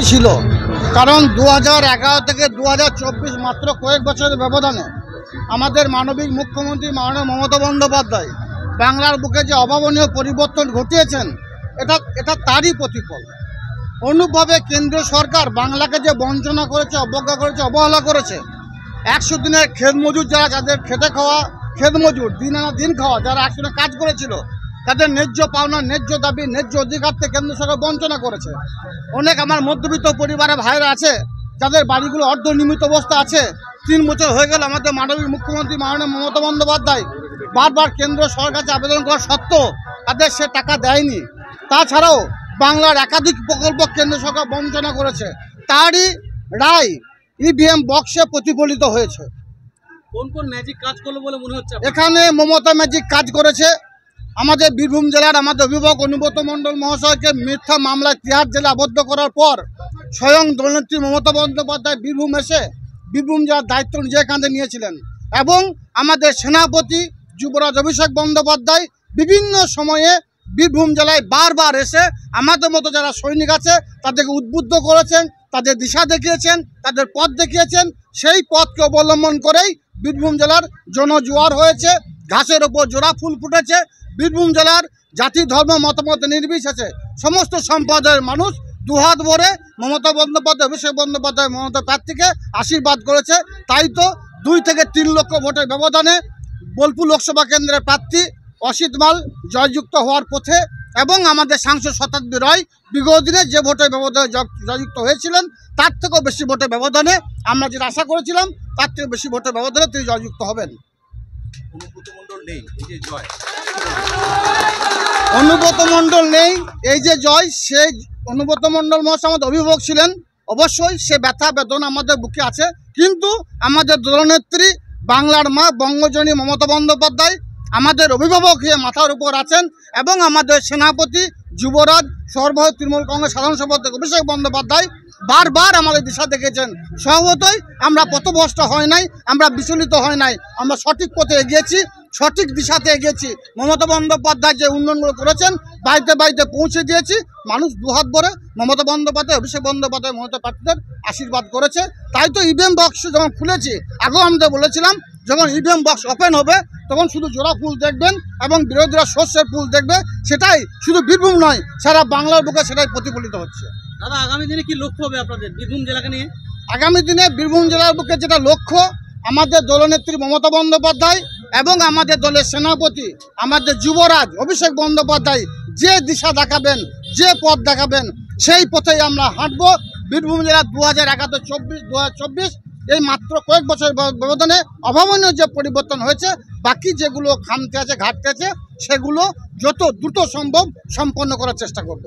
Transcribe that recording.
ছিল, কারণ 2011 থেকে 2024 মাত্র কয়েক বছরের ব্যবধানে আমাদের মানবিক মুখ্যমন্ত্রী মাননীয় মমতা বন্দ্যোপাধ্যায় বাংলার বুকে যে অভাবনীয় পরিবর্তন ঘটিয়েছেন, এটা তারই প্রতিফল। অনুরূপভাবে কেন্দ্রীয় সরকার বাংলাকে যে বঞ্চনা করেছে, অবজ্ঞা করেছে, অবহেলা করেছে, 100 দিনের ক্ষেত মজুর যারা, যাদের খেটে খাওয়া ক্ষেত মজুর, দিন আনা দিন খাওয়া, যারা 100 দিনে কাজ করেছিল, তাদের ন্যায্য পাওনা, ন্যায্য দাবি, ন্যায্য অধিকার থেকে কেন্দ্র সরকার বঞ্চনা করেছে। অনেক আমার মধ্যবিত্ত পরিবারের ভাইরা আছে যাদের বাড়িগুলো অর্ধনির্মিত অবস্থা আছে। 3 বছর হয়ে গেল আমাদের মাননীয় মুখ্যমন্ত্রী মাননীয় মমতা বন্দ্যোপাধ্যায় বারবার কেন্দ্র সরকার কাছে আবেদন করা সত্ত্বেও তাদের সে টাকা দেয়নি। তাছাড়াও বাংলার একাধিক প্রকল্প কেন্দ্র সরকার বঞ্চনা করেছে, তারই রায় ইভিএম বক্সে প্রতিফলিত হয়েছে। কোন কোন ম্যাজিক কাজ করলো বলে মনে হচ্ছে? এখানে মমতা ম্যাজিক কাজ করেছে। আমাদের বীরভূম জেলার আমাদের অভিভাবক অনুব্রত মণ্ডল মহাশয়কে মিথ্যা মামলায় তিহার জেলে আবদ্ধ করার পর স্বয়ং দলনেত্রী মমতা বন্দ্যোপাধ্যায় বীরভূম এসে বীরভূম জেলার দায়িত্ব নিজের কাঁধে নিয়েছিলেন, এবং আমাদের সেনাপতি যুবরাজ অভিষেক বন্দ্যোপাধ্যায় বিভিন্ন সময়ে বীরভূম জেলায় বারবার এসে আমাদের মতো যারা সৈনিক আছে তাদেরকে উদ্বুদ্ধ করেছেন, তাদের দিশা দেখিয়েছেন, তাদের পথ দেখিয়েছেন। সেই পথকে অবলম্বন করেই বীরভূম জেলার জনজোয়ার হয়েছে, ঘাসের ওপর জোড়া ফুল ফুটেছে। বীরভূম জেলার জাতি ধর্ম মতামত নির্বিশেষে সমস্ত সম্প্রদায়ের মানুষ দুহাত ভরে মমতা বন্দ্যোপাধ্যায়, অভিষেক বন্দ্যোপাধ্যায় মমতা প্রার্থীকে আশীর্বাদ করেছে। তাই তো 2 থেকে 3 লক্ষ ভোটের ব্যবধানে বোলপুর লোকসভা কেন্দ্রের প্রার্থী অসিত মাল জয়যুক্ত হওয়ার পথে, এবং আমাদের সাংসদ শতাব্দী রায় বিগত দিনে যে ভোটের ব্যবধানে জয়যুক্ত হয়েছিলেন তার থেকেও বেশি ভোটের ব্যবধানে, আমরা যেটা আশা করেছিলাম তার থেকে বেশি ভোটের ব্যবধানে তিনি জয়যুক্ত হবেন। অনুব্রত মণ্ডল নেই, এই যে জয়, সেই অনুব্রত মণ্ডল মহাশয় আমাদের অভিভাবক ছিলেন। অবশ্যই সে ব্যথা বেদনা আমাদের বুকে আছে, কিন্তু আমাদের দলনেত্রী বাংলার মা বঙ্গজননী মমতা বন্দ্যোপাধ্যায় আমাদের অভিভাবক হয়ে মাথার উপর আছেন, এবং আমাদের সেনাপতি যুবরাজ সর্বভারতীয় তৃণমূল কংগ্রেস সাধারণ সম্পাদক অভিষেক বন্দ্যোপাধ্যায় বারবার আমাদের দিশা দেখেছেন। স্বভাবতই আমরা পথভ্রষ্ট হয় নাই, আমরা বিচলিত হয় নাই, আমরা সঠিক পথে এগিয়েছি, সঠিক দিশাতে এগিয়েছি। মমতা বন্দ্যোপাধ্যায় যে উন্নয়নগুলো করেছেন বাড়িতে বাড়িতে পৌঁছে দিয়েছি। মানুষ দুহাত ভরে মমতা বন্দ্যোপাধ্যায়, অভিষেক বন্দ্যোপাধ্যায় মমতা প্রার্থীদের আশীর্বাদ করেছে। তাই তো ইভিএম বক্স যখন খুলেছি, আগেও আমরা বলেছিলাম যখন ইভিএম বক্স ওপেন হবে তখন শুধু জোড়া ফুল দেখবেন এবং বিরোধীরা শস্যের ফুল দেখবে। সেটাই শুধু বীরভূম নয়, সারা বাংলার বুকে সেটাই প্রতিফলিত হচ্ছে। দাদা, আগামী দিনে কি লক্ষ্য হবে আপনাদের বীরভূম জেলাকে নিয়ে? আগামী দিনে বীরভূম জেলার বুকে যেটা লক্ষ্য, আমাদের দলনেত্রী মমতা বন্দ্যোপাধ্যায় এবং আমাদের দলের সেনাপতি আমাদের যুবরাজ অভিষেক বন্দ্যোপাধ্যায় যে দিশা দেখাবেন, যে পথ দেখাবেন, সেই পথেই আমরা হাঁটব। বীরভূম জেলা 2024 এই মাত্র কয়েক বছর ব্যবধানে অভাবনীয় যে পরিবর্তন হয়েছে, বাকি যেগুলো খামতি আছে, ঘাটতি আছে, সেগুলো যত দ্রুত সম্ভব সম্পন্ন করার চেষ্টা করব।